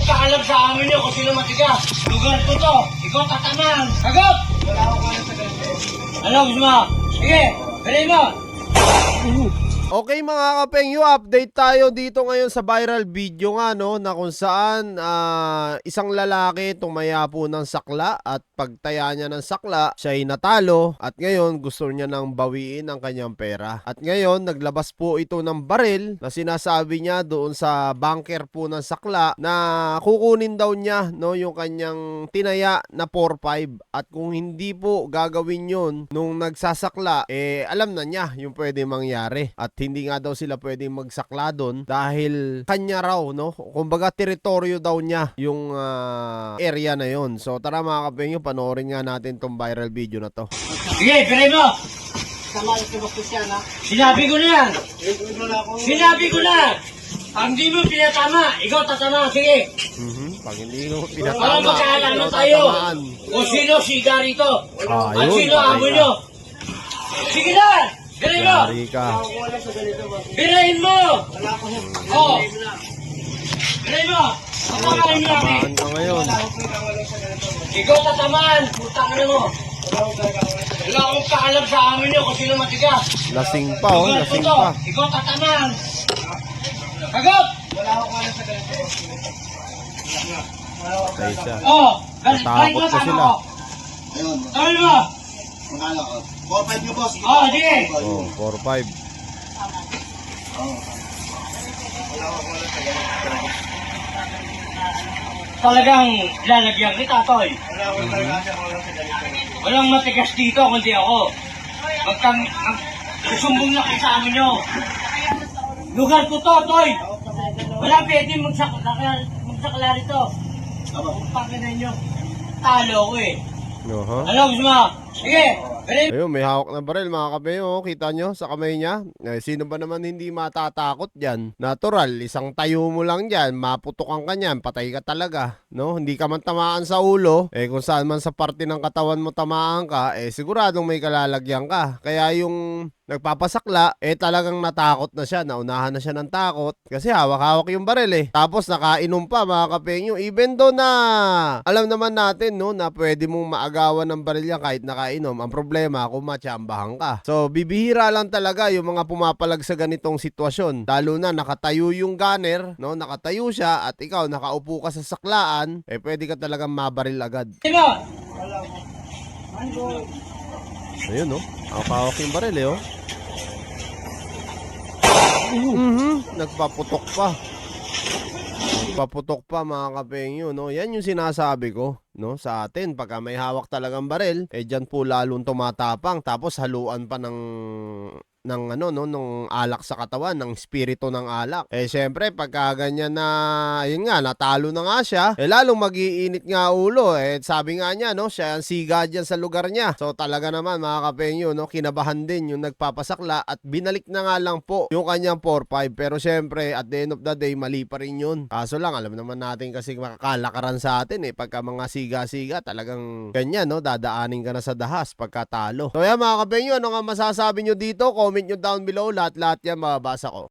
paalam sa amin nyo kung sino matigas. Lugar ko to. Ikaw tatamaan. Sagot! Wala akong kaya sa ganito. Ano gusto mo? Sige, bilhin mo. Okay mga kapengyo, update tayo dito ngayon sa viral video nga no, na kung saan isang lalaki tumaya po ng sakla at pagtaya niya ng sakla, siya ay natalo at ngayon gusto niya nang bawiin ang kanyang pera. At ngayon naglabas po ito ng baril na sinasabi niya doon sa bunker po ng sakla na kukunin daw niya no, yung kanyang tinaya na 4-5 at kung hindi po gagawin yun nung nagsasakla, alam na niya yung pwede mangyari at hindi nga daw sila pwedeng magsakla doon dahil kanya raw, no? Kumbaga teritoryo daw niya yung area na yon. So tara mga kapengyo, panoorin nga natin tong viral video na to. Sige, bilhin mo. Sinabi ko na yan. Sinabi ko na. Pag hindi mo pinatama, ikaw tatama. Sige. Pag hindi mo Para pinatama, magkaalala ikaw tayo. tatamaan. Kung sino siga rito. At Ayun, sino patay amo ka. nyo. Sige na. Bilhin mo. Yari ka. Bilhin mo. Oo. Bilhin mo. Tatamaan mo namin. Tatamaan ka ngayon. Ikaw tatamaan. Putang na mo. Wala akong paalam sa amin nyo kung sino matigas. Lasing pa oh, Lugar ko lasing to. pa. Ikaw tatamaan. Sagot. Patay siya. Oo. Natakot na sila. Ayun, Tawin mo. magkano ko? 4-5 nyo, boss. Oo, sige. Oh, 4-5. Talagang lalagyan kita, Toy. Walang matigas dito kundi ako. Susumbong na kayo sa amin nyo. Lugar ko to, Toy. Walang pwede magsakla rito. Pagkanan nyo. Talo ko eh. Ano gusto mo? Sige. Bilhin. Ayun, may hawak na baril mga kapengyo. Oh. Kita nyo sa kamay niya. Sino ba naman hindi matatakot dyan? Natural, isang tayo mo lang dyan, maputukan ka niyan, patay ka talaga. No? Hindi ka man tamaan sa ulo. Kung saan man sa parte ng katawan mo tamaan ka, siguradong may kalalagyan ka. Kaya yung nagpapasakla, talagang natakot na siya. Naunahan na siya ng takot. Kasi hawak-hawak yung baril Tapos nakainom pa mga kapengyo. Even though na alam naman natin no, na pwede mong maagawan ng baril yan kahit nakainom. Ang problema kung matsambahan ka. So bibihira lang talaga yung mga pumapalag sa ganitong sitwasyon. Lalo na nakatayo yung gunner, no? Nakatayo siya at ikaw nakaupo ka sa saklaan, pwede ka talagang mabaril agad. Sino? Ayun no, hawak yung baril oh. Nagpaputok pa. Nagpaputok pa mga kapengyo, no? Yan yung sinasabi ko, no? Sa atin, pagka may hawak talagang baril, dyan po lalong tumatapang. Tapos haluan pa ng nung alak sa katawan, ng spirito ng alak. Syempre, pagka ganyan na, ayun nga, natalo na nga siya, lalong mag-iinit nga ulo. Sabi nga niya, no, siya ang siga dyan sa lugar niya. So, talaga naman, mga kapengyo, no, kinabahan din yung nagpapasakla at binalik na nga lang po yung kanyang 4-5. Pero syempre, at the end of the day, mali pa rin yun. Kaso lang, alam naman natin kasi makakalakaran sa atin, pagka mga siga-siga, talagang ganyan, no, dadaanin ka na sa dahas pagka talo. So, yan mga kapengyo, ano nga masasabi nyo dito? Comment nyo down below, lahat-lahat yan mababasa ko.